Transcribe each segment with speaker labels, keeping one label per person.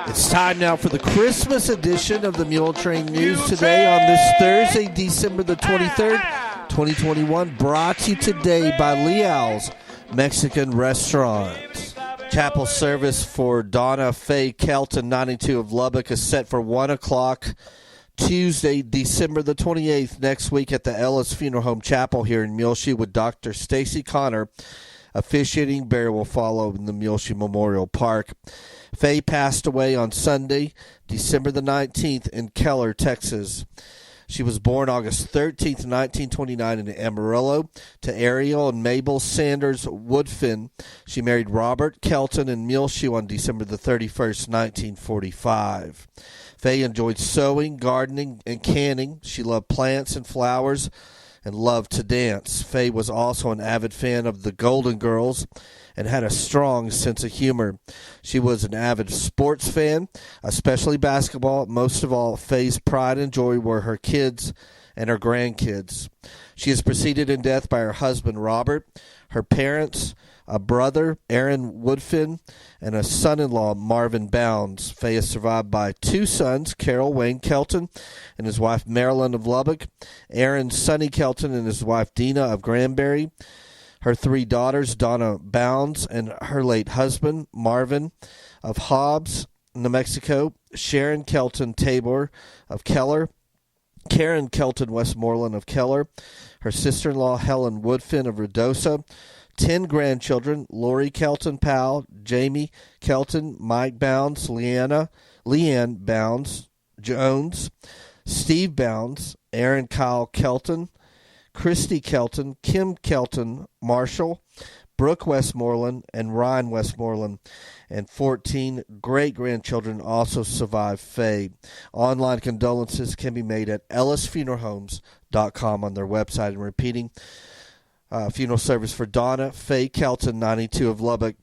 Speaker 1: It's time now for the Christmas edition of the Muletrain News today on this Thursday, December the 23rd, 2021, brought to you today by Leal's Mexican Restaurant. Chapel service for Donna Faye Kelton, 92 of Lubbock, is set for 1 o'clock Tuesday, December the 28th, next week at the Ellis Funeral Home Chapel here in Muleshoe with Dr. Stacy Connor. Officiating burial will follow in the Muleshoe Memorial Park. Faye passed away on Sunday, December the 19th in Keller, Texas. She was born August 13th, 1929 in Amarillo to Ariel and Mabel Sanders Woodfin. She married Robert Kelton in Muleshoe on December the 31st, 1945. Faye enjoyed sewing, gardening, and canning. She loved plants and flowers and loved to dance. Faye was also an avid fan of the Golden Girls and had a strong sense of humor. She was an avid sports fan, especially basketball. Most of all, Faye's pride and joy were her kids and her grandkids. She is preceded in death by her husband, Robert, her parents, a brother, Aaron Woodfin, and a son-in-law, Marvin Bounds. Faye is survived by two sons, Carol Wayne Kelton and his wife, Marilyn of Lubbock, Aaron Sonny Kelton and his wife, Dina of Granbury, her three daughters, Donna Bounds and her late husband, Marvin of Hobbs, New Mexico, Sharon Kelton Tabor of Keller, Karen Kelton Westmoreland of Keller, her sister-in-law, Helen Woodfin of Rudosa, 10 grandchildren, Lori Kelton Powell, Jamie Kelton, Mike Bounds, Leanne Bounds, Jones, Steve Bounds, Aaron Kyle Kelton, Christy Kelton, Kim Kelton, Marshall, Brooke Westmoreland, and Ryan Westmoreland, and 14 great-grandchildren also survived Faye. Online condolences can be made at ellisfuneralhomes.com on their website. And repeating, funeral service for Donna Faye Kelton, 92 of Lubbock,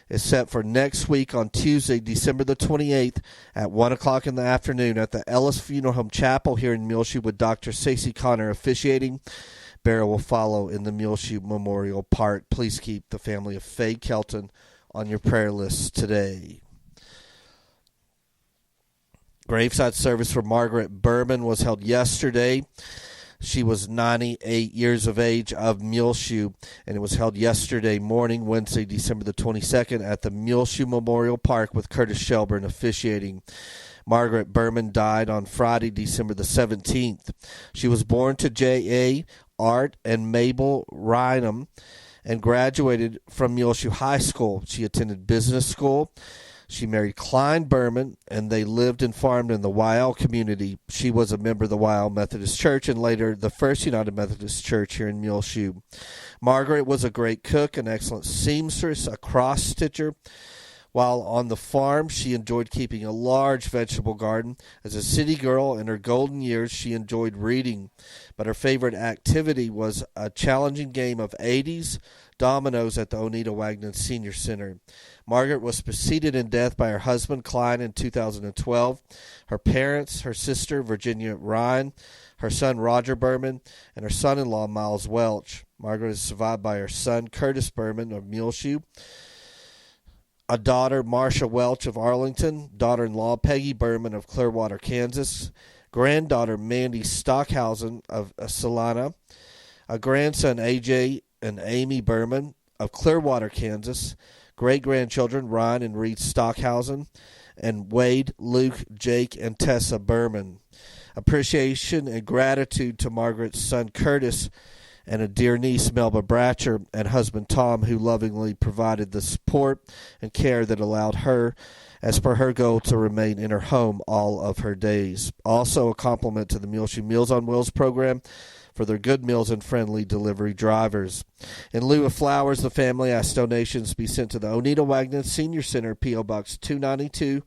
Speaker 1: is set for next week on Tuesday, December the 28th at 1 o'clock in the afternoon at the Ellis Funeral Home Chapel here in Muleshoe with Dr. Stacy Connor officiating. Burial will follow in the Muleshoe Memorial Park. Please keep the family of Faye Kelton on your prayer list today. Graveside service for Margaret Berman was held yesterday. She was 98 years of age of Muleshoe, and it was held yesterday morning, Wednesday, December the 22nd, at the Muleshoe Memorial Park with Curtis Shelburne officiating. Margaret Berman died on Friday, December the 17th. She was born to J.A. Art and Mabel Rynham and graduated from Muleshoe High School. She attended business school. She married Klein Berman, and they lived and farmed in the Wyall community. She was a member of the Wyall Methodist Church and later the First United Methodist Church here in Muleshoe. Margaret was a great cook, an excellent seamstress, a cross-stitcher. While on the farm, she enjoyed keeping a large vegetable garden. As a city girl in her golden years, she enjoyed reading, but her favorite activity was a challenging game of 80s dominoes at the Oneida Wagner Senior Center. Margaret was preceded in death by her husband, Klein, in 2012. Her parents, her sister, Virginia Ryan, her son, Roger Berman, and her son-in-law, Miles Welch. Margaret is survived by her son, Curtis Berman of Muleshoe, a daughter, Marcia Welch of Arlington, daughter-in-law, Peggy Berman of Clearwater, Kansas, granddaughter, Mandy Stockhausen of Salina, a grandson, A.J. and Amy Berman of Clearwater, Kansas, great-grandchildren, Ryan and Reed Stockhausen, and Wade, Luke, Jake, and Tessa Berman. Appreciation and gratitude to Margaret's son, Curtis, and a dear niece, Melba Bratcher, and husband, Tom, who lovingly provided the support and care that allowed her, as per her goal, to remain in her home all of her days. Also, a compliment to the Muleshoe Meals on Wheels program for their good meals and friendly delivery drivers. In lieu of flowers, the family asked donations be sent to the Oneida Wagner Senior Center, P.O. Box 292,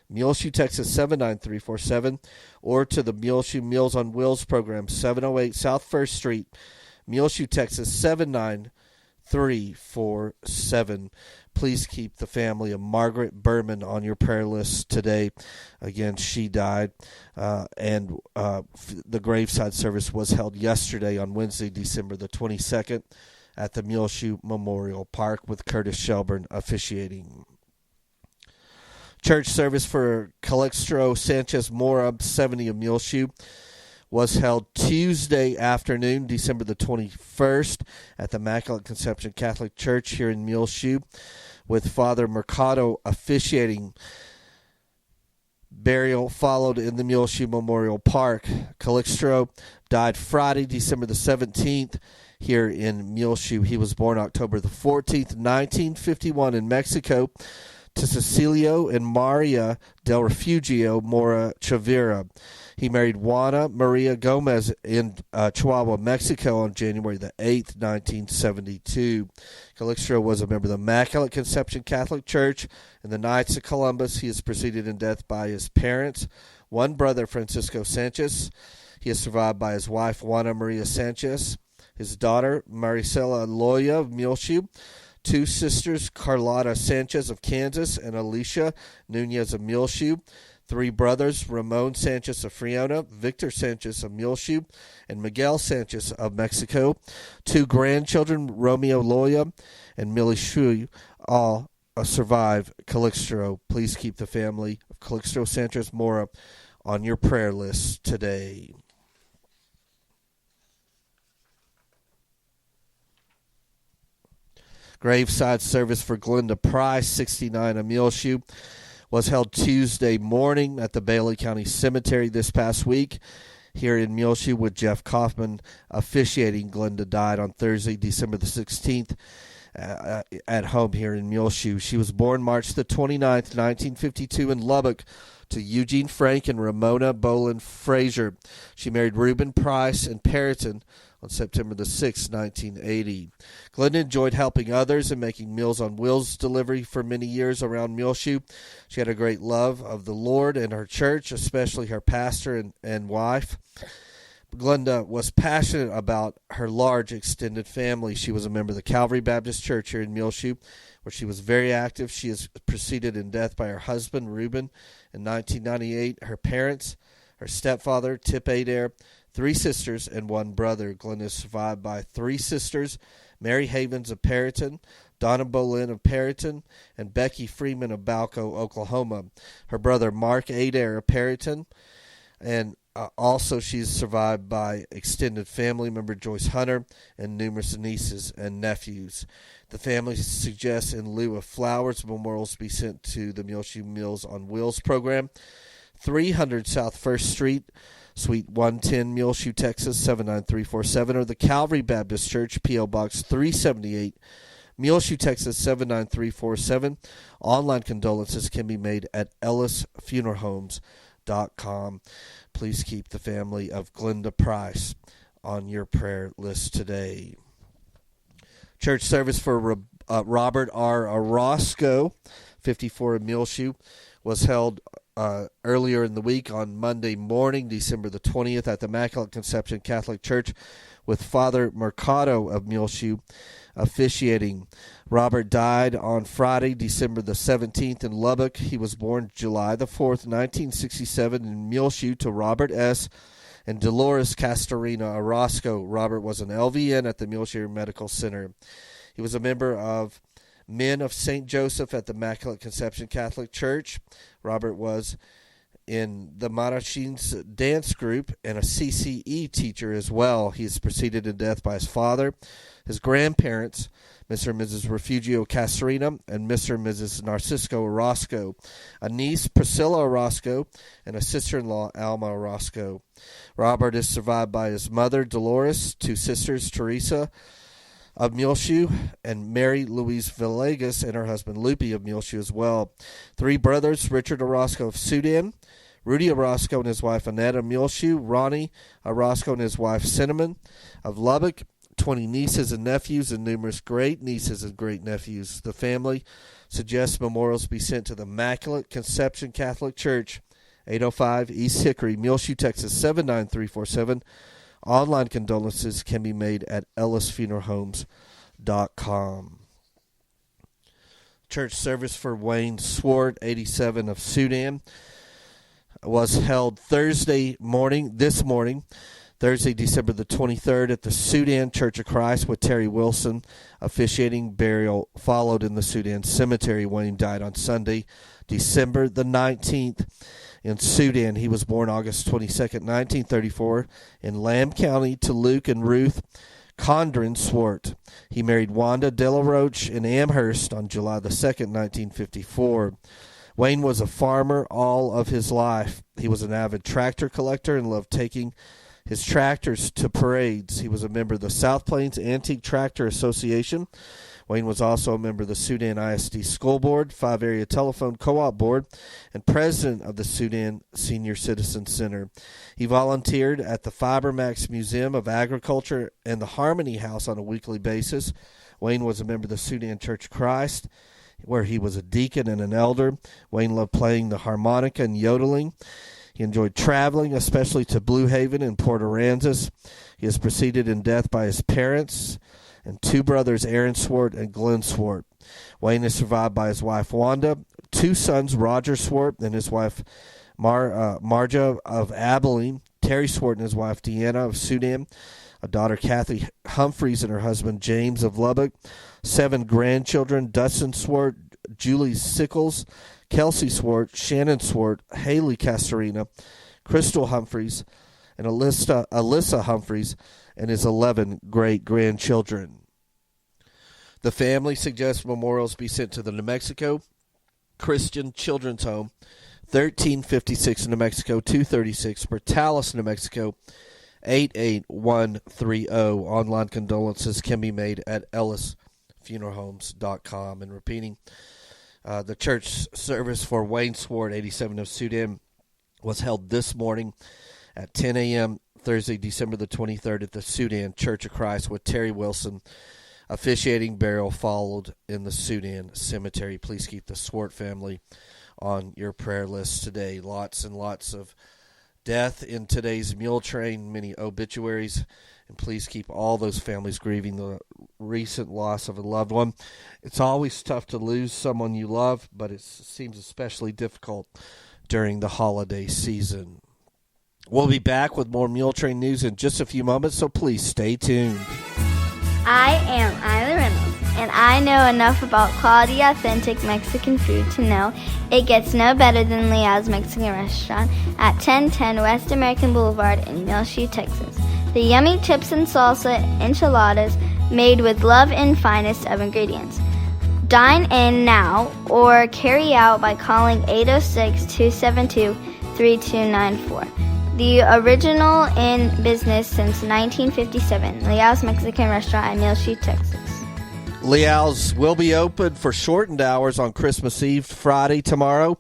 Speaker 1: Muleshoe, Texas 79347, or to the Muleshoe Meals on Wheels program, 708 South 1st Street, Muleshoe, Texas 79347. Please keep the family of Margaret Berman on your prayer list today. Again, she died, and the graveside service was held yesterday on Wednesday, December the 22nd at the Muleshoe Memorial Park, with Curtis Shelburne officiating. Church service for Calixto Sanchez Mora, 70 of Muleshoe, was held Tuesday afternoon, December the 21st, at the Immaculate Conception Catholic Church here in Muleshoe, with Father Mercado officiating. Burial followed in the Muleshoe Memorial Park. Calixto died Friday, December the 17th, here in Muleshoe. He was born October the 14th, 1951 in Mexico, to Cecilio and Maria del Refugio Mora Chavira. He married Juana Maria Gomez in Chihuahua, Mexico on January the 8th, 1972. Calixto was a member of the Immaculate Conception Catholic Church and the Knights of Columbus. He is preceded in death by his parents, one brother, Francisco Sanchez. He is survived by his wife, Juana Maria Sanchez, his daughter, Maricela Loya of Muleshoe, two sisters, Carlotta Sanchez of Kansas and Alicia Nunez of Muleshoe, three brothers, Ramon Sanchez of Friona, Victor Sanchez of Muleshoe, and Miguel Sanchez of Mexico, two grandchildren, Romeo Loya and Muleshoe, all survive Calixto. Please keep the family of Calixto Sanchez Mora on your prayer list today. Graveside service for Glenda Price, 69 of Muleshoe, was held Tuesday morning at the Bailey County Cemetery this past week here in Muleshoe, with Jeff Kaufman officiating. Glenda died on Thursday, December the 16th, at home here in Muleshoe. She was born March the 29th, 1952 in Lubbock, to Eugene Frank and Ramona Boland Frazier. She married Reuben Price and Perriton on September the 6th, 1980. Glenda enjoyed helping others and making Meals on Wheels delivery for many years around Muleshoe. She had a great love of the Lord and her church, especially her pastor and wife. Glenda was passionate about her large extended family. She was a member of the Calvary Baptist Church here in Muleshoe, where she was very active. She is preceded in death by her husband, Reuben, in 1998, her parents, her stepfather, Tip Adair, three sisters, and one brother. Glenda is survived by three sisters, Mary Havens of Perriton, Donna Boleyn of Perriton, and Becky Freeman of Balco, Oklahoma. Her brother, Mark Adair of Perriton, and also she's survived by extended family member Joyce Hunter and numerous nieces and nephews. The family suggests in lieu of flowers, memorials be sent to the Muleshoe Meals on Wheels program, 300 South 1st Street, Suite 110, Muleshoe, Texas, 79347, or the Calvary Baptist Church, P.O. Box 378, Muleshoe, Texas, 79347. Online condolences can be made at ellisfuneralhomes.com. Please keep the family of Glenda Price on your prayer list today. Church service for Robert R. Orozco, 54 of Muleshoe, was held earlier in the week on Monday morning, December the 20th, at the Immaculate Conception Catholic Church, with Father Mercado of Muleshoe officiating. Robert died on Friday, December the 17th in Lubbock. He was born July the 4th, 1967 in Muleshoe to Robert S. and Dolores Castorina Orozco. Robert was an LVN at the Muleshoe Medical Center. He was a member of Men of St. Joseph at the Immaculate Conception Catholic Church. Robert was in the Marachines dance group and a CCE teacher as well. He is preceded in death by his father, his grandparents, Mr. and Mrs. Refugio Castorina, and Mr. and Mrs. Narcisco Orozco, a niece, Priscilla Orozco, and a sister-in-law, Alma Orozco. Robert is survived by his mother, Dolores, two sisters, Teresa of Muleshoe, and Mary Louise Villegas, and her husband, Lupe of Muleshoe as well. Three brothers, Richard Orozco of Sudan, Rudy Orozco and his wife, Annette of Muleshoe, Ronnie Orozco and his wife, Cinnamon of Lubbock, 20 nieces and nephews, and numerous great-nieces and great-nephews. The family suggests memorials be sent to the Immaculate Conception Catholic Church, 805 East Hickory, Muleshoe, Texas, 79347. Online condolences can be made at ellisfuneralhomes.com. Church service for Wayne Swart, 87 of Sudan, was held Thursday morning, Thursday, December the 23rd at the Sudan Church of Christ with Terry Wilson. Officiating burial followed in the Sudan Cemetery. Wayne died on Sunday, December the 19th in Sudan. He was born August 22nd, 1934 in Lamb County to Luke and Ruth Condren Swart. He married Wanda Delaroche in Amherst on July the 2nd, 1954. Wayne was a farmer all of his life. He was an avid tractor collector and loved taking his tractors to parades. He was a member of the South Plains Antique Tractor Association. Wayne was also a member of the Sudan ISD School Board, 5-Area Telephone Co-op Board, and president of the Sudan Senior Citizen Center. He volunteered at the Fibermax Museum of Agriculture and the Harmony House on a weekly basis. Wayne was a member of the Sudan Church of Christ, where he was a deacon and an elder. Wayne loved playing the harmonica and yodeling. He enjoyed traveling, especially to Blue Haven and Port Aransas. He is preceded in death by his parents and two brothers, Aaron Swart and Glenn Swart. Wayne is survived by his wife, Wanda, two sons, Roger Swart and his wife, Marja of Abilene, Terry Swart and his wife, Deanna of Sudan, a daughter, Kathy Humphreys, and her husband, James of Lubbock, 7 grandchildren, Dustin Swart, Julie Sickles, Kelsey Swart, Shannon Swart, Haley Castorina, Crystal Humphreys, and Alyssa Humphreys, and his 11 great-grandchildren. The family suggests memorials be sent to the New Mexico Christian Children's Home, 1356 New Mexico, 236 Portales, New Mexico, 88130. Online condolences can be made at ellisfuneralhomes.com. And repeating, the church service for Wayne Swart, 87 of Sudan, was held this morning at 10 a.m. Thursday, December the 23rd at the Sudan Church of Christ with Terry Wilson. Officiating burial followed in the Sudan Cemetery. Please keep the Swart family on your prayer list today. Lots and lots of death in today's Muletrain, many obituaries, and please keep all those families grieving the recent loss of a loved one. It's always tough to lose someone you love, but it seems especially difficult during the holiday season. We'll be back with more Muletrain news in just a few moments, so please stay tuned.
Speaker 2: I am Isla Reynolds, and I know enough about quality, authentic Mexican food to know it gets no better than Leal's Mexican Restaurant at 1010 West American Boulevard in Muleshoe, Texas. The yummy chips and salsa enchiladas made with love and finest of ingredients. Dine in now or carry out by calling 806-272-3294. The original in business since 1957, Leal's Mexican Restaurant in Muleshoe, Texas.
Speaker 1: Leal's will be open for shortened hours on Christmas Eve, Friday, tomorrow,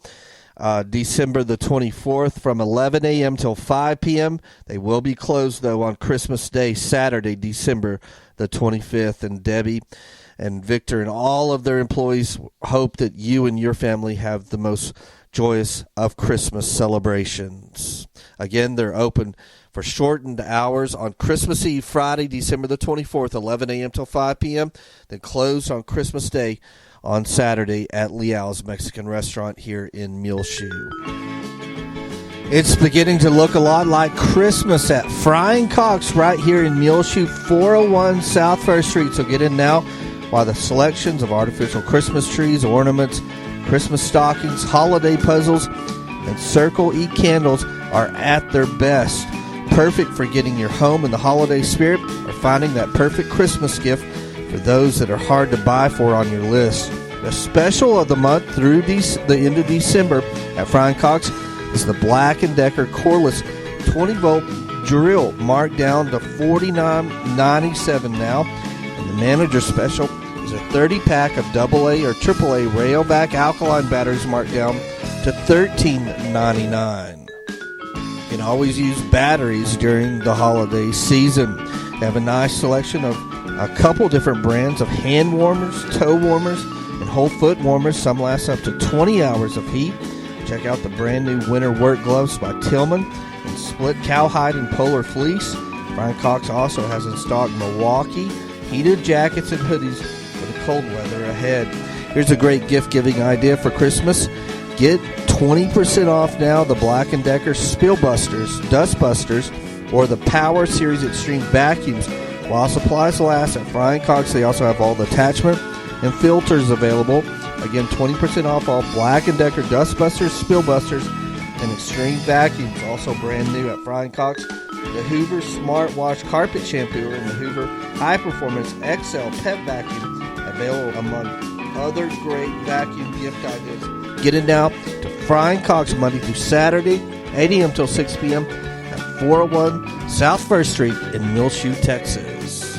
Speaker 1: December the 24th, from 11 a.m. till 5 p.m. They will be closed, though, on Christmas Day, Saturday, December the 25th. And Debbie and Victor and all of their employees hope that you and your family have the most joyous of Christmas celebrations. Again, they're open for shortened hours on Christmas Eve, Friday, December the 24th, 11 a.m. till 5 p.m., then closed on Christmas Day on Saturday at Leal's Mexican Restaurant here in Muleshoe. It's beginning to look a lot like Christmas at Frying Cock's right here in Muleshoe, 401 South 1st Street. So get in now while the selections of artificial Christmas trees, ornaments, Christmas stockings, holiday puzzles, and Circle E candles are at their best. Perfect for getting your home in the holiday spirit or finding that perfect Christmas gift for those that are hard to buy for on your list. The special of the month through the end of December at Frying Cock's is the Black & Decker cordless 20-volt drill, marked down to $49.97 now. And the manager special is a 30-pack of AA or AAA Rayovac alkaline batteries, marked down to $13.99. You can always use batteries during the holiday season. They have a nice selection of a couple different brands of hand warmers, toe warmers, and whole foot warmers. Some last up to 20 hours of heat. Check out the brand new winter work gloves by Tillman and split cowhide and polar fleece. Frying Cock's also has in stock Milwaukee heated jackets and hoodies for the cold weather ahead. Here's a great gift-giving idea for Christmas. Get 20% off now the Black & Decker Spill Busters, Dust Busters, or the Power Series Extreme vacuums. While supplies last at Frying Cox, they also have all the attachment and filters available. Again, 20% off all Black & Decker Dust Busters, Spill Busters, and Extreme vacuums. Also brand new at Frying Cox, the Hoover Smart Wash Carpet Shampooer and the Hoover High Performance XL Pet Vacuum, available among other great vacuum gift ideas. Get it now to Frying Cox Monday through Saturday, 8 a.m. till 6 p.m. at 401 South 1st Street in Muleshoe, Texas.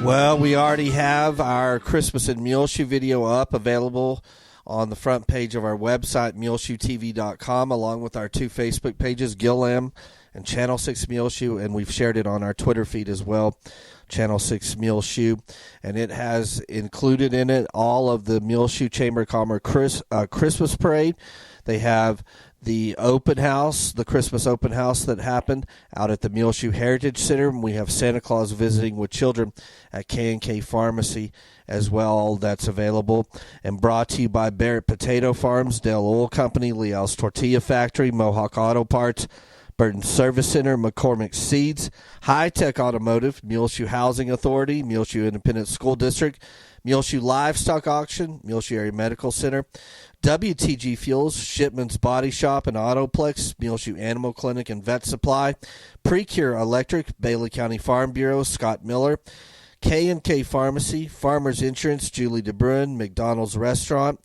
Speaker 1: Well, we already have our Christmas in Muleshoe video up, available on the front page of our website, muleshoetv.com, along with our two Facebook pages, Gillam and Channel 6 Muleshoe, and we've shared it on our Twitter feed as well, Channel 6 Muleshoe, and it has included in it all of the Muleshoe Chamber of Commerce Christmas parade. They have the open house, the Christmas open house that happened out at the Muleshoe Heritage Center, and we have Santa Claus visiting with children at K&K Pharmacy as well. That's available and brought to you by Barrett Potato Farms, Dell Oil Company, Leal's Tortilla Factory, Mohawk Auto Parts, Burton Service Center, McCormick Seeds, Hi-Tek Automotive, Muleshoe Housing Authority, Muleshoe Independent School District, Muleshoe Livestock Auction, Muleshoe Area Medical Center, WTG Fuels, Shipman's Body Shop and Autoplex, Muleshoe Animal Clinic and Vet Supply, Precure Electric, Bailey County Farm Bureau, Scott Miller, K&K Pharmacy, Farmers Insurance, Julie DeBruin, McDonald's Restaurant,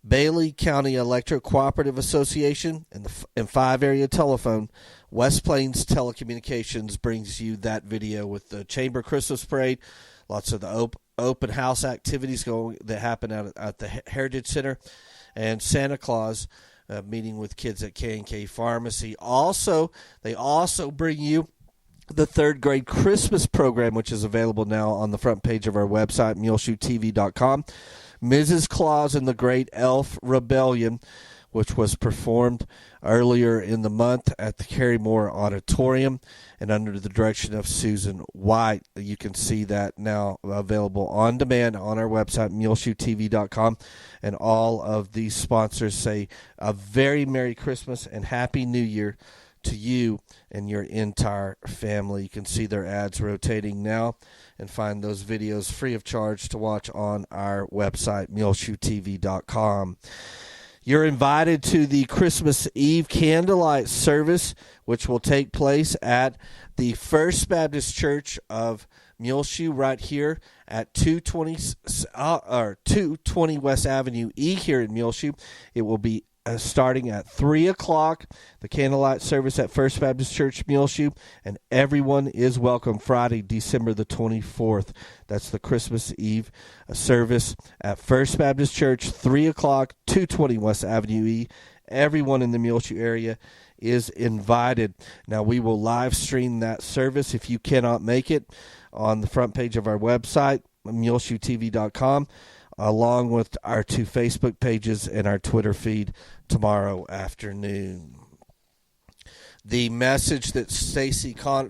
Speaker 1: Bailey County Electric Cooperative Association, and 5 Area Telephone. West Plains Telecommunications brings you that video with the Chamber Christmas Parade, lots of the open house activities that happen at the Heritage Center, and Santa Claus meeting with kids at K&K Pharmacy. They also bring you the third grade Christmas program, which is available now on the front page of our website, muleshoetv.com. Mrs. Claus and the Great Elf Rebellion, which was performed earlier in the month at the Carrymore Auditorium and under the direction of Susan White. You can see that now available on demand on our website, muleshoetv.com. And all of these sponsors say a very Merry Christmas and Happy New Year to you and your entire family. You can see their ads rotating now and find those videos free of charge to watch on our website, muleshoetv.com. You're invited to the Christmas Eve candlelight service, which will take place at the First Baptist Church of Muleshoe right here at 220 West Avenue E here in Muleshoe. It will be starting at 3 o'clock, the candlelight service at First Baptist Church, Muleshoe, and everyone is welcome. Friday, December the 24th. That's the Christmas Eve service at First Baptist Church, 3 o'clock, 220 West Avenue E. Everyone in the Muleshoe area is invited. Now, we will live stream that service if you cannot make it on the front page of our website, muleshoetv.com, along with our two Facebook pages and our Twitter feed tomorrow afternoon. The message that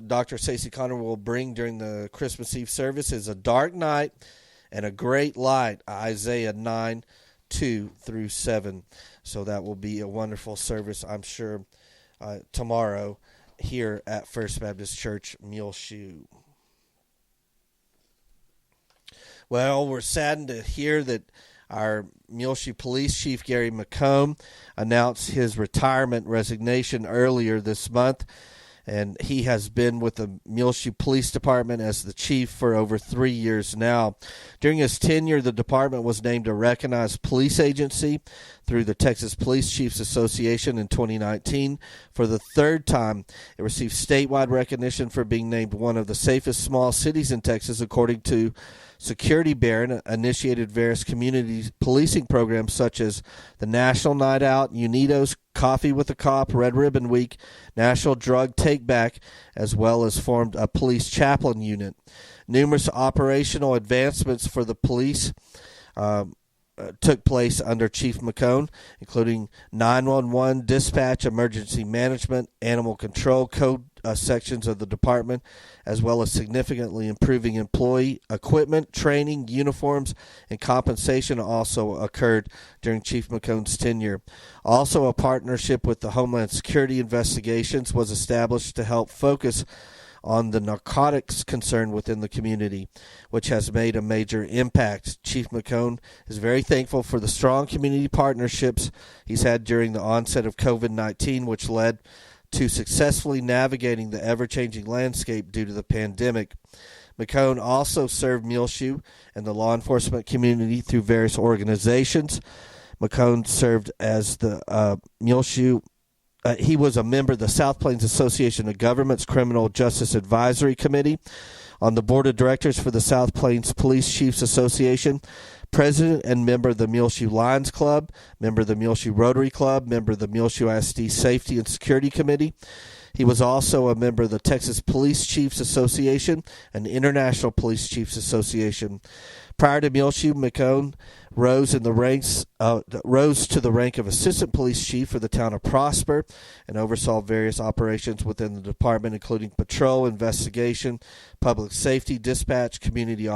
Speaker 1: Dr. Stacey Connor will bring during the Christmas Eve service is a dark night and a great light, Isaiah 9, 2 through 7. So that will be a wonderful service, I'm sure, tomorrow here at First Baptist Church, Muleshoe. Well, we're saddened to hear that our Muleshoe Police Chief, Gary McComb, announced his resignation earlier this month. And he has been with the Muleshoe Police Department as the chief for over 3 years now. During his tenure, the department was named a recognized police agency through the Texas Police Chiefs Association in 2019. For the third time, it received statewide recognition for being named one of the safest small cities in Texas, according to Security Baron. Initiated various community policing programs such as the National Night Out, Unidos, Coffee with a Cop, Red Ribbon Week, National Drug Take Back, as well as formed a police chaplain unit. Numerous operational advancements for the police took place under Chief McCone, including 911, dispatch, emergency management, animal control code sections of the department, as well as significantly improving employee equipment, training, uniforms, and compensation also occurred during Chief McCone's tenure. Also, a partnership with the Homeland Security Investigations was established to help focus on the narcotics concern within the community, which has made a major impact. Chief McCone is very thankful for the strong community partnerships he's had during the onset of COVID-19, which led to successfully navigating the ever-changing landscape due to the pandemic. McCone also served Muleshoe and the law enforcement community through various organizations. McCone served as the Muleshoe he was a member of the South Plains Association of Governments Criminal Justice Advisory Committee, on the board of directors for the South Plains Police Chiefs Association, president and member of the Muleshoe Lions Club, member of the Muleshoe Rotary Club, member of the Muleshoe ISD Safety and Security Committee. He was also a member of the Texas Police Chiefs Association and the International Police Chiefs Association. Prior to Muleshoe, McCone rose to the rank of assistant police chief for the town of Prosper and oversaw various operations within the department, including patrol, investigation, public safety, dispatch, community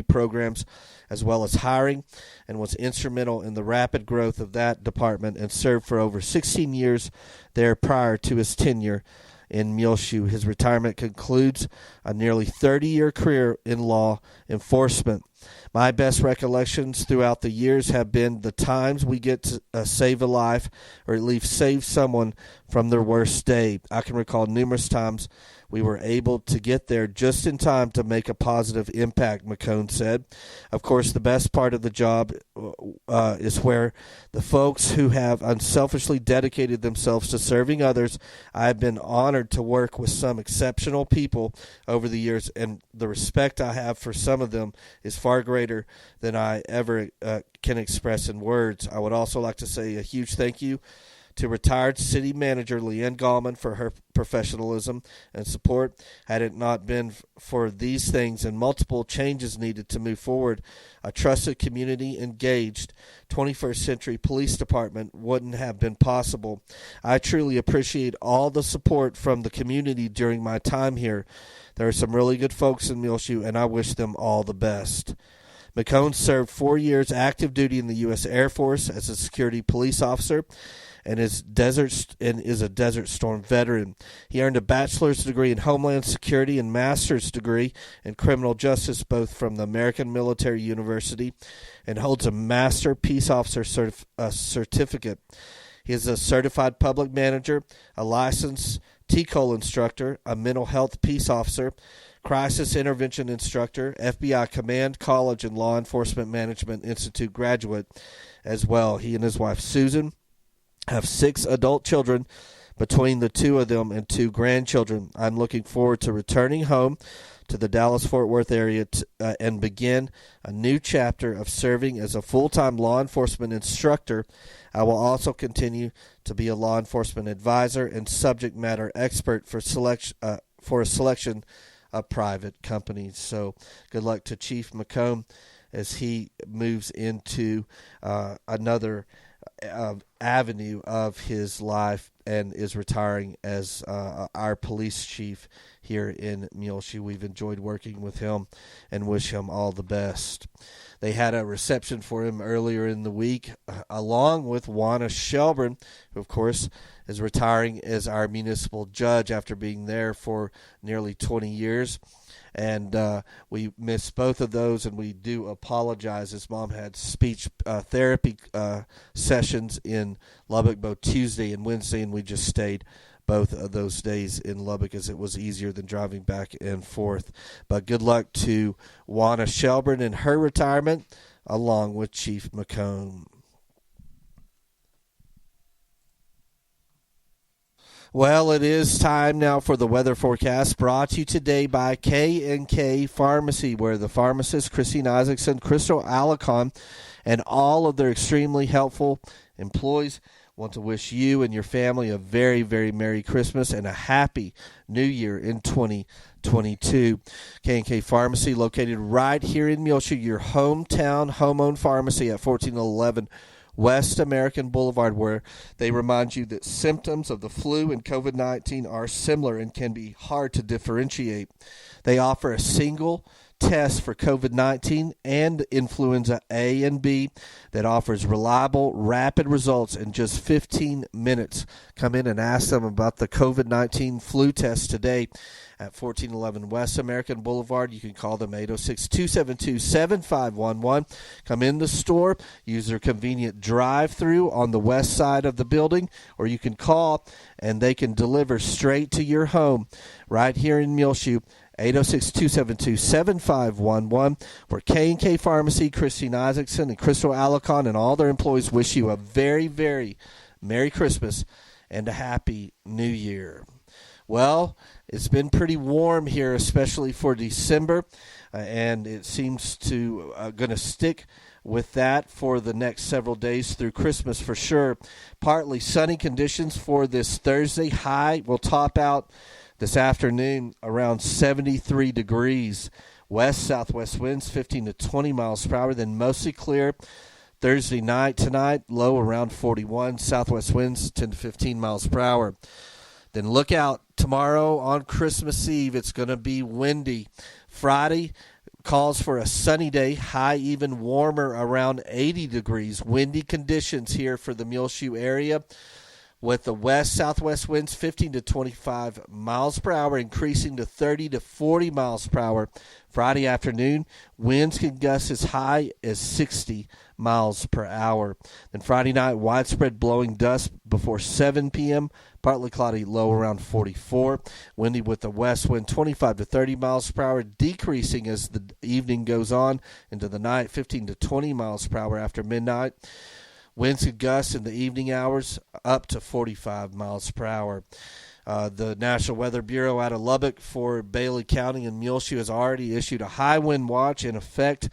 Speaker 1: programs, as well as hiring, and was instrumental in the rapid growth of that department and served for over 16 years there prior to his tenure in Muleshoe. His retirement concludes a nearly 30-year career in law enforcement. My best recollections throughout the years have been the times we get to save a life or at least save someone from their worst day. I can recall numerous times we were able to get there just in time to make a positive impact, McCone said. Of course, the best part of the job is where the folks who have unselfishly dedicated themselves to serving others. I've been honored to work with some exceptional people over the years, and the respect I have for some of them is far greater than I ever can express in words. I would also like to say a huge thank you to retired city manager Leanne Gallman for her professionalism and support. Had it not been for these things and multiple changes needed to move forward, a trusted, community engaged 21st century police department wouldn't have been possible. I truly appreciate all the support from the community during my time here. There are some really good folks in Muleshoe, and I wish them all the best. McCone served 4 years active duty in the U.S. Air Force as a security police officer and is a Desert Storm veteran. He earned a bachelor's degree in Homeland Security and master's degree in criminal justice both from the American Military University and holds a Master Peace Officer certificate. He is a certified public manager, a licensed TCOL instructor, a mental health peace officer, crisis intervention instructor, FBI Command College and Law Enforcement Management Institute graduate as well. He and his wife Susan have 6 adult children between the 2 of them and 2 grandchildren. I'm looking forward to returning home to the Dallas-Fort Worth area and begin a new chapter of serving as a full-time law enforcement instructor. I will also continue to be a law enforcement advisor and subject matter expert for a selection of private companies. So good luck to Chief McCone as he moves into another avenue of his life and is retiring as our police chief here in Muleshoe. We've enjoyed working with him and wish him all the best. They had a reception for him earlier in the week, along with Juana Shelburne, who, of course, is retiring as our municipal judge after being there for nearly 20 years. And we miss both of those, and we do apologize. His mom had speech therapy sessions in Lubbock both Tuesday and Wednesday, and we just stayed both of those days in Lubbock as it was easier than driving back and forth. But good luck to Juana Shelburne in her retirement, along with Chief McCone. Well, it is time now for the weather forecast, brought to you today by K&K Pharmacy, where the pharmacists Christine Isaacson, Crystal Alicon, and all of their extremely helpful employees Want to wish you and your family a very, very Merry Christmas and a Happy New Year in 2022. K&K Pharmacy, located right here in Muleshoe, your hometown home-owned pharmacy at 1411 West American Boulevard, where they remind you that symptoms of the flu and COVID-19 are similar and can be hard to differentiate. They offer a single test for COVID-19 and influenza A and B that offers reliable, rapid results in just 15 minutes. Come in and ask them about the COVID-19 flu test today at 1411 West American Boulevard. You can call them 806-272-7511. Come in the store, use their convenient drive-through on the west side of the building, or you can call and they can deliver straight to your home right here in Muleshoe. 806-272-7511, where K&K Pharmacy, Christine Isaacson, and Crystal Alicon and all their employees wish you a very, very Merry Christmas and a Happy New Year. Well, it's been pretty warm here, especially for December, and it seems to going to stick with that for the next several days through Christmas for sure. Partly sunny conditions for this Thursday. High will top out this afternoon around 73 degrees. West-southwest winds 15 to 20 miles per hour, then mostly clear. Thursday night tonight, low around 41. Southwest winds 10 to 15 miles per hour. Then look out tomorrow on Christmas Eve. It's going to be windy. Friday calls for a sunny day, high even warmer around 80 degrees. Windy conditions here for the Muleshoe area, with the west-southwest winds 15 to 25 miles per hour, increasing to 30 to 40 miles per hour. Friday afternoon, winds can gust as high as 60 miles per hour. Then Friday night, widespread blowing dust before 7 p.m., partly cloudy, low around 44. Windy with the west wind 25 to 30 miles per hour, decreasing as the evening goes on into the night, 15 to 20 miles per hour after midnight. Winds could gust in the evening hours up to 45 miles per hour. The National Weather Bureau out of Lubbock for Bailey County and Muleshoe has already issued a high wind watch in effect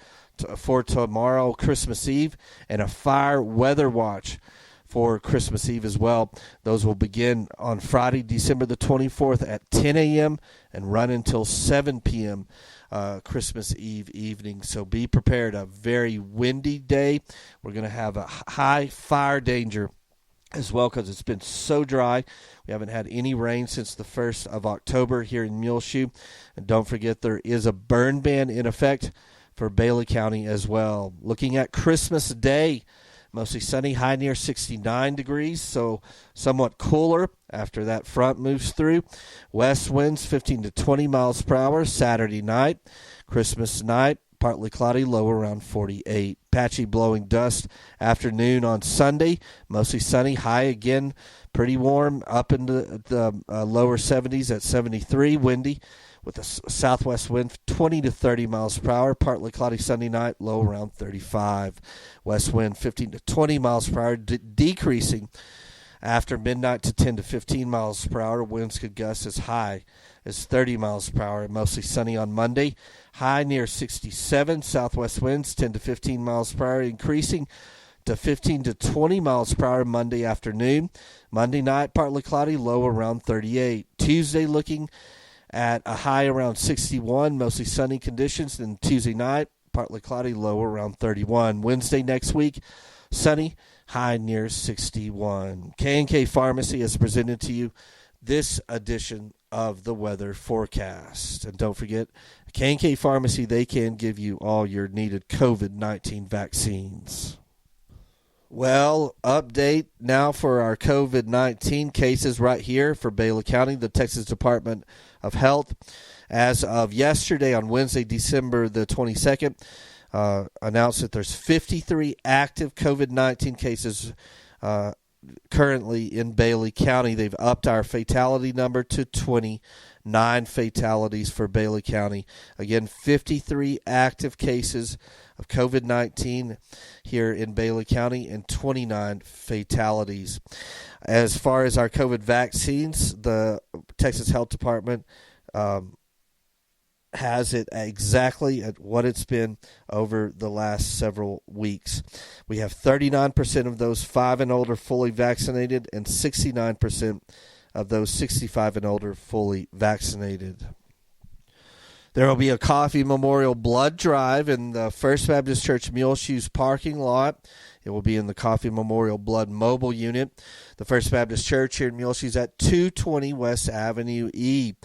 Speaker 1: for tomorrow, Christmas Eve, and a fire weather watch for Christmas Eve as well. Those will begin on Friday, December the 24th at 10 a.m. and run until 7 p.m. Christmas Eve evening. So be prepared. A very windy day. We're going to have a high fire danger as well because it's been so dry. We haven't had any rain since the 1st of October here in Muleshoe. And don't forget, there is a burn ban in effect for Bailey County as well. Looking at Christmas Day, mostly sunny, high near 69 degrees, so somewhat cooler after that front moves through. West winds 15 to 20 miles per hour. Saturday night, Christmas night, partly cloudy, low around 48. Patchy blowing dust afternoon on Sunday, mostly sunny, high again, pretty warm, up into the lower 70s at 73. Windy with a southwest wind 20 to 30 miles per hour. Partly cloudy Sunday night, low around 35. West wind 15 to 20 miles per hour, decreasing after midnight to 10 to 15 miles per hour. Winds could gust as high as 30 miles per hour. Mostly sunny on Monday, high near 67. Southwest winds 10 to 15 miles per hour, increasing to 15 to 20 miles per hour Monday afternoon. Monday night, partly cloudy, low around 38. Tuesday looking at a high around 61, mostly sunny conditions. Then Tuesday night, partly cloudy, low around 31. Wednesday next week, sunny, high near 61. K&K Pharmacy has presented to you this edition of the weather forecast. And don't forget, K&K Pharmacy, they can give you all your needed COVID-19 vaccines. Well, update now for our COVID-19 cases right here for Bailey County. The Texas Department of Health, as of yesterday on Wednesday, December the 22nd, announced that there's 53 active COVID-19 cases currently in Bailey County. They've upped our fatality number to 29 fatalities for Bailey County. Again, 53 active cases of COVID-19 here in Bailey County and 29 fatalities. As far as our COVID vaccines, the Texas Health Department has it exactly at what it's been over the last several weeks. We have 39% of those 5 and older fully vaccinated, and 69% of those 65 and older fully vaccinated. There will be a coffee memorial blood drive in the First Baptist Church Muleshoe's parking lot. It will be in the Coffee Memorial Blood Mobile Unit. The First Baptist Church here in Muleshoe at 220 West Avenue E.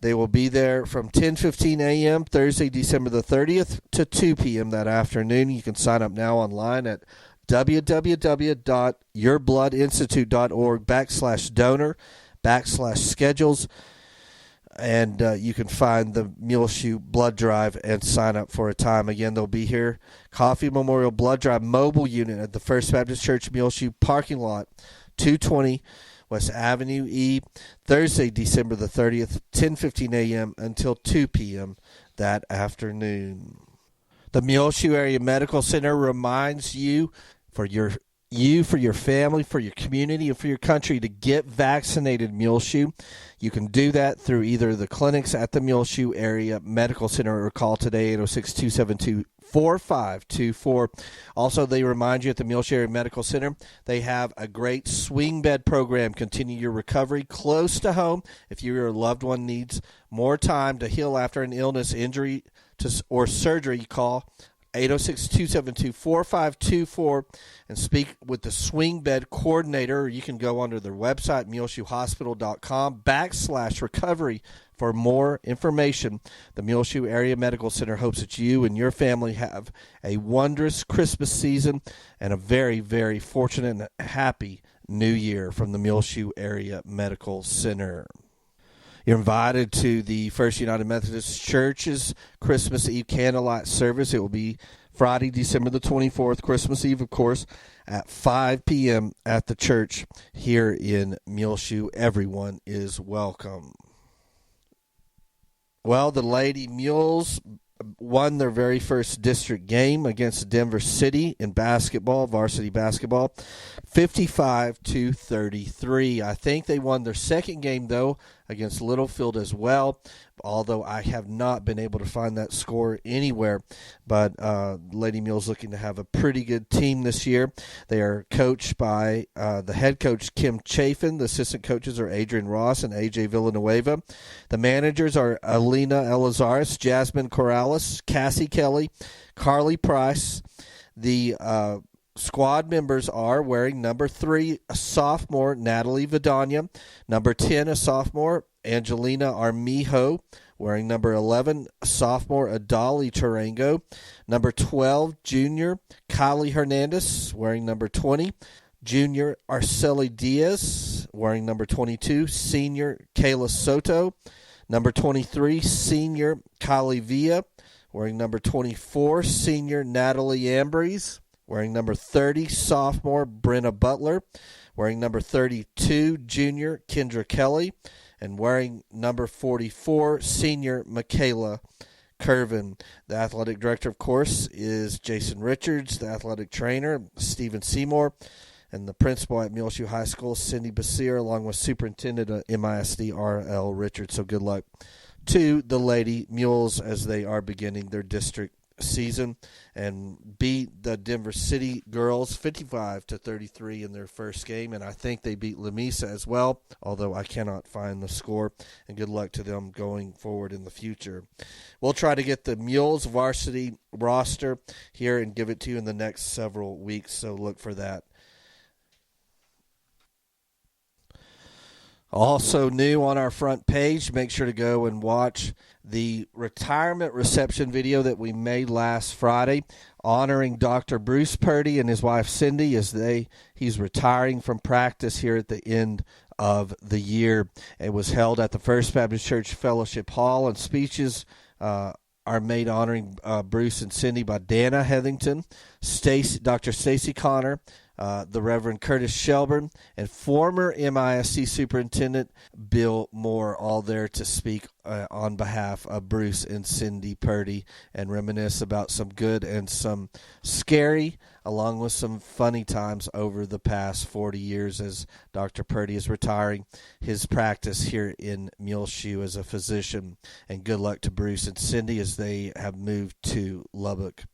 Speaker 1: They will be there from 10:15 a.m. Thursday, December the 30th to 2 p.m. that afternoon. You can sign up now online at www.yourbloodinstitute.org/donor/schedules. And you can find the Muleshoe Blood Drive and sign up for a time. Again, they'll be here. Coffee Memorial Blood Drive Mobile Unit at the First Baptist Church Muleshoe parking lot, 220 West Avenue E, Thursday, December the 30th, 10:15 a.m. until 2 p.m. that afternoon. The Muleshoe Area Medical Center reminds you, for your family, for your community, and for your country to get vaccinated. Muleshoe. You can do that through either the clinics at the Muleshoe Area Medical Center or call today 806-272-4524. Also, they remind you at the Muleshoe Area Medical Center, they have a great swing bed program. Continue your recovery close to home. If your loved one needs more time to heal after an illness, injury, or surgery, call 806-272-4524 and speak with the swing bed coordinator. You can go onto their website, muleshoehospital.com/recovery for more information. The Muleshoe Area Medical Center hopes that you and your family have a wondrous Christmas season and a very, very fortunate and happy New Year from the Muleshoe Area Medical Center. You're invited to the First United Methodist Church's Christmas Eve candlelight service. It will be Friday, December the 24th, Christmas Eve, of course, at 5 p.m. at the church here in Muleshoe. Everyone is welcome. Well, the Lady Mules won their very first district game against Denver City in basketball, varsity basketball, 55-33. I think they won their second game, though, against Littlefield as well, although I have not been able to find that score anywhere. But Lady Mules looking to have a pretty good team this year. They are coached by the head coach, Kim Chafin. The assistant coaches are Adrian Ross and A.J. Villanueva. The managers are Alina Elizaris, Jasmine Corrales, Cassie Kelly, Carly Price. The squad members are wearing number 3, a sophomore, Natalie Vidania. Number 10, a sophomore, Angelina Armijo. Wearing number 11, sophomore, Adali Tarango. Number 12, junior, Kylie Hernandez. Wearing number 20, junior, Arceli Diaz. Wearing number 22, senior, Kayla Soto. Number 23, senior, Kylie Villa. Wearing number 24, senior, Natalie Ambrose. Wearing number 30, sophomore, Brenna Butler. Wearing number 32, junior, Kendra Kelly. And wearing number 44, senior, Michaela Curvin. The athletic director, of course, is Jason Richards. The athletic trainer, Stephen Seymour. And the principal at Muleshoe High School, Cindy Basir, along with superintendent of MISD, R.L. Richards. So good luck to the Lady Mules as they are beginning their district season and beat the Denver City girls 55-33 in their first game, and I think they beat Lamesa as well, although I cannot find the score. And good luck to them going forward in the future. We'll try to get the Mules varsity roster here and give it to you in the next several weeks, so look for that. Also new on our front page, make sure to go and watch the retirement reception video that we made last Friday honoring Dr. Bruce Purdy and his wife Cindy as he's retiring from practice here at the end of the year. It was held at the First Baptist Church Fellowship Hall, and speeches are made honoring Bruce and Cindy by Dana Heathington, Dr. Stacy Connor, the Reverend Curtis Shelburne, and former MISC Superintendent Bill Moore, all there to speak on behalf of Bruce and Cindy Purdy and reminisce about some good and some scary along with some funny times over the past 40 years as Dr. Purdy is retiring his practice here in Muleshoe as a physician. And good luck to Bruce and Cindy as they have moved to Lubbock.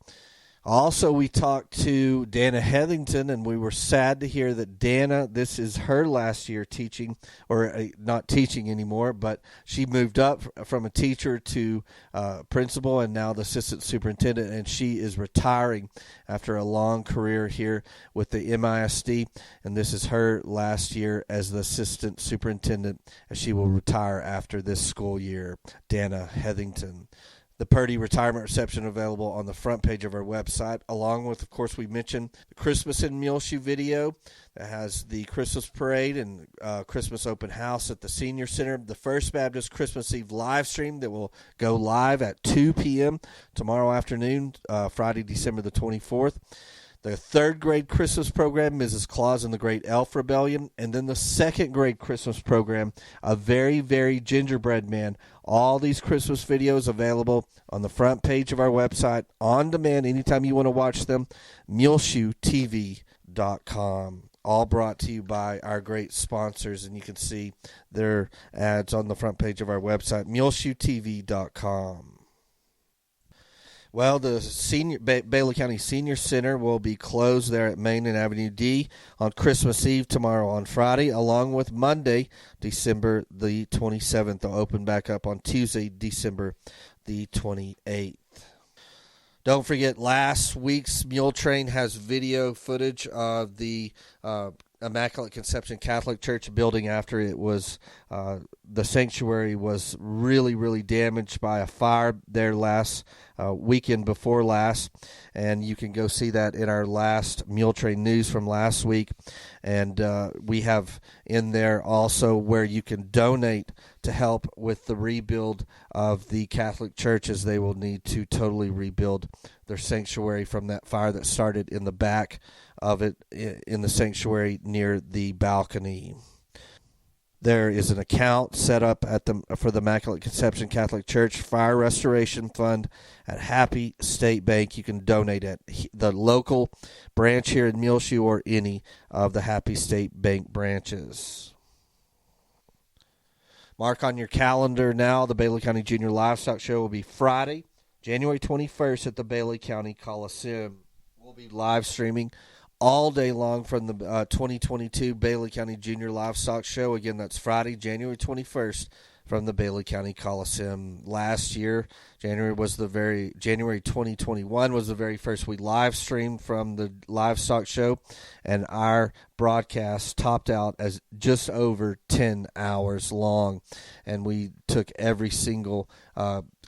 Speaker 1: Also, we talked to Dana Heathington, and we were sad to hear that Dana, this is her last year teaching, or not teaching anymore, but she moved up from a teacher to principal and now the assistant superintendent, and she is retiring after a long career here with the MISD, and this is her last year as the assistant superintendent, as she will retire after this school year. Dana Heathington. The Purdy retirement reception available on the front page of our website, along with, of course, we mentioned the Christmas in Muleshoe video that has the Christmas parade and Christmas open house at the Senior Center. The First Baptist Christmas Eve live stream that will go live at 2 p.m. tomorrow afternoon, Friday, December the 24th. The third grade Christmas program, Mrs. Claus and the Great Elf Rebellion, and then the second grade Christmas program, A Very, Very Gingerbread Man. All these Christmas videos available on the front page of our website, on demand, anytime you want to watch them, MuleshoeTV.com. All brought to you by our great sponsors, and you can see their ads on the front page of our website, MuleshoeTV.com. Well, the Bailey County Senior Center will be closed there at Main and Avenue D on Christmas Eve tomorrow on Friday, along with Monday, December the 27th. They'll open back up on Tuesday, December the 28th. Don't forget, last week's Muletrain has video footage of the Immaculate Conception Catholic Church building after it was the sanctuary was really, really damaged by a fire there last weekend before last, and you can go see that in our last Muletrain news from last week. And we have in there also where you can donate to help with the rebuild of the Catholic Church, as they will need to totally rebuild their sanctuary from that fire that started in the back of it in the sanctuary near the balcony. There is an account set up for the Immaculate Conception Catholic Church Fire Restoration Fund at Happy State Bank. You can donate at the local branch here in Muleshoe or any of the Happy State Bank branches. Mark on your calendar now, the Bailey County Junior Livestock Show will be Friday, January 21st at the Bailey County Coliseum. We'll be live streaming all day long from the 2022 Bailey County Junior Livestock Show. Again, that's Friday, January 21st from the Bailey County Coliseum. Last year, January 2021 was the very first we live streamed from the livestock show, and our broadcast topped out as just over 10 hours long, and we took every single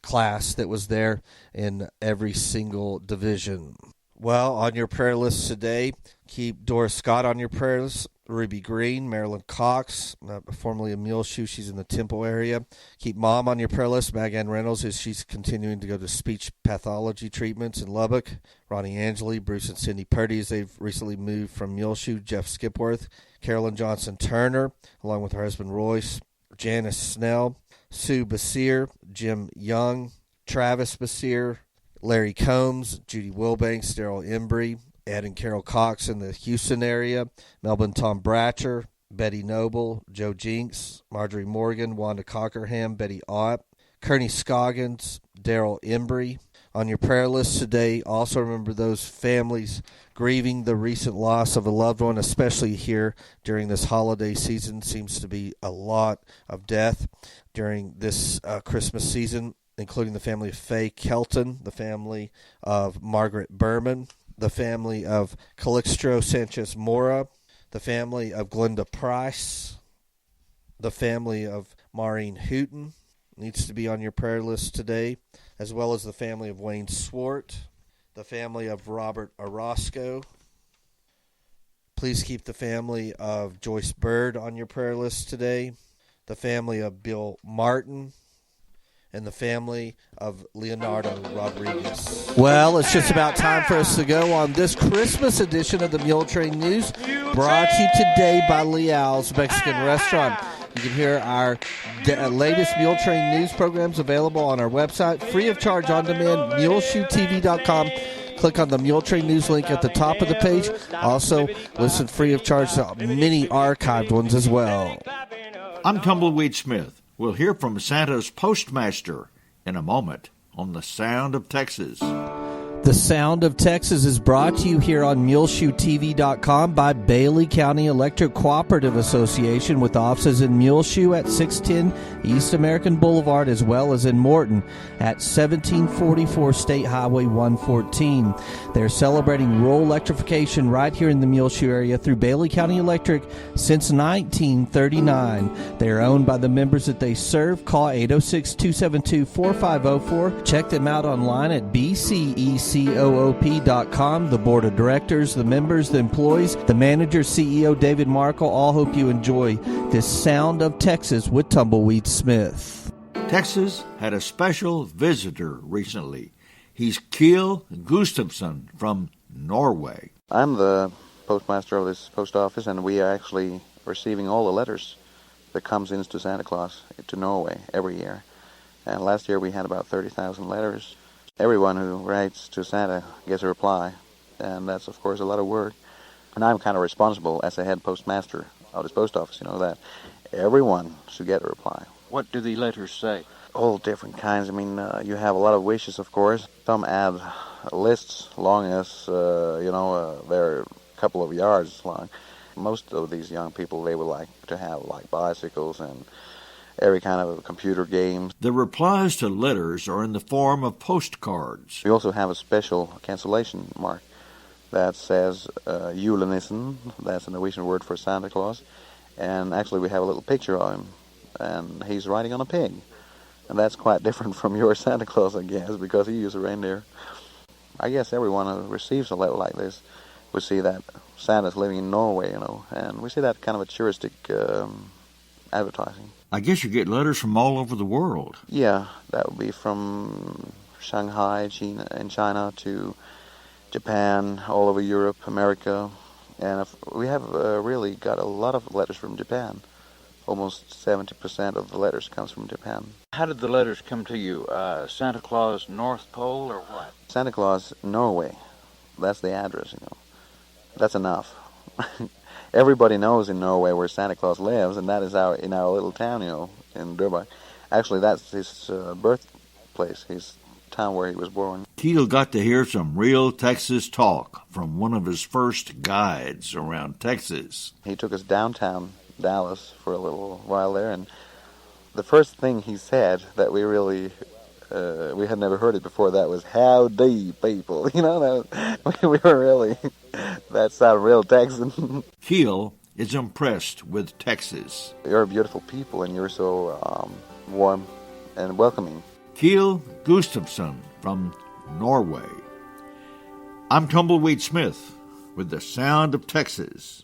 Speaker 1: class that was there in every single division. Well, on your prayer list today, keep Doris Scott on your prayer list, Ruby Green, Marilyn Cox, formerly of Muleshoe, she's in the Temple area. Keep Mom on your prayer list, Megan Reynolds, as she's continuing to go to speech pathology treatments in Lubbock. Ronnie Angeli, Bruce and Cindy Purdy, as they've recently moved from Muleshoe. Jeff Skipworth, Carolyn Johnson Turner, along with her husband Royce. Janice Snell, Sue Basir, Jim Young, Travis Basir, Larry Combs, Judy Wilbanks, Daryl Embry, Ed and Carol Cox in the Houston area, Melbourne Tom Bratcher, Betty Noble, Joe Jinks, Marjorie Morgan, Wanda Cockerham, Betty Ott, Kearney Scoggins, Daryl Embry. On your prayer list today, also remember those families grieving the recent loss of a loved one, especially here during this holiday season. Seems to be a lot of death during this Christmas season, including the family of Faye Kelton, the family of Margaret Berman, the family of Calixto Sanchez Mora, the family of Glenda Price, the family of Maureen Hooten needs to be on your prayer list today, as well as the family of Wayne Swart, the family of Robert Orozco. Please keep the family of Joyce Bird on your prayer list today, the family of Bill Martin, and the family of Leonardo Rodriguez. Well, it's just about time for us to go on this Christmas edition of the Muletrain News, brought to you today by Leal's Mexican Restaurant. You can hear our latest Muletrain news programs available on our website, free of charge on demand, MuleshoeTV.com. Click on the Muletrain News link at the top of the page. Also, listen free of charge to many archived ones as well.
Speaker 3: I'm Tumbleweed Smith. We'll hear from Santa's postmaster in a moment on The Sound of Texas.
Speaker 1: The Sound of Texas is brought to you here on MuleshoeTV.com by Bailey County Electric Cooperative Association, with offices in Muleshoe at 610 East American Boulevard, as well as in Morton at 1744 State Highway 114. They're celebrating rural electrification right here in the Muleshoe area through Bailey County Electric since 1939. They are owned by the members that they serve. Call 806-272-4504. Check them out online at BCEC. COOP.com. The board of directors, the members, the employees, the manager, CEO David Markle, all hope you enjoy this Sound of Texas with Tumbleweed Smith.
Speaker 3: Texas had a special visitor recently. He's Kiel Gustafsson from Norway.
Speaker 4: I'm the postmaster of this post office, and we are actually receiving all the letters that comes in to Santa Claus to Norway every year. And last year we had about 30,000 letters. Everyone who writes to Santa gets a reply, and that's, of course, a lot of work. And I'm kind of responsible as a head postmaster of this post office, that everyone should get a reply.
Speaker 5: What do the letters say?
Speaker 4: All different kinds. I mean, you have a lot of wishes, of course. Some add lists long as, they're a couple of yards long. Most of these young people, they would like to have, bicycles and every kind of computer games.
Speaker 3: The replies to letters are in the form of postcards.
Speaker 4: We also have a special cancellation mark that says Julenissen. That's a Norwegian word for Santa Claus. And actually we have a little picture of him, and he's riding on a pig. And that's quite different from your Santa Claus, I guess, because he uses a reindeer. I guess everyone who receives a letter like this would see that Santa's living in Norway, and we see that kind of a touristic advertising.
Speaker 3: I guess you get letters from all over the world.
Speaker 4: Yeah, that would be from Shanghai, China to Japan, all over Europe, America. And we have really got a lot of letters from Japan. Almost 70% of the letters comes from Japan.
Speaker 5: How did the letters come to you? Santa Claus North Pole or what?
Speaker 4: Santa Claus, Norway. That's the address, That's enough. Everybody knows in Norway where Santa Claus lives, and that is in our little town, in Durban. Actually, that's his birthplace, his town where he was born.
Speaker 3: Kiel got to hear some real Texas talk from one of his first guides around Texas.
Speaker 4: He took us downtown Dallas for a little while there, and the first thing he said that we really we had never heard it before, that was "Howdy, people." We were really, that sounded real Texan.
Speaker 3: Kiel is impressed with Texas.
Speaker 4: You're a beautiful people, and you're so warm and welcoming.
Speaker 3: Kiel Gustafsson from Norway. I'm Tumbleweed Smith with The Sound of Texas.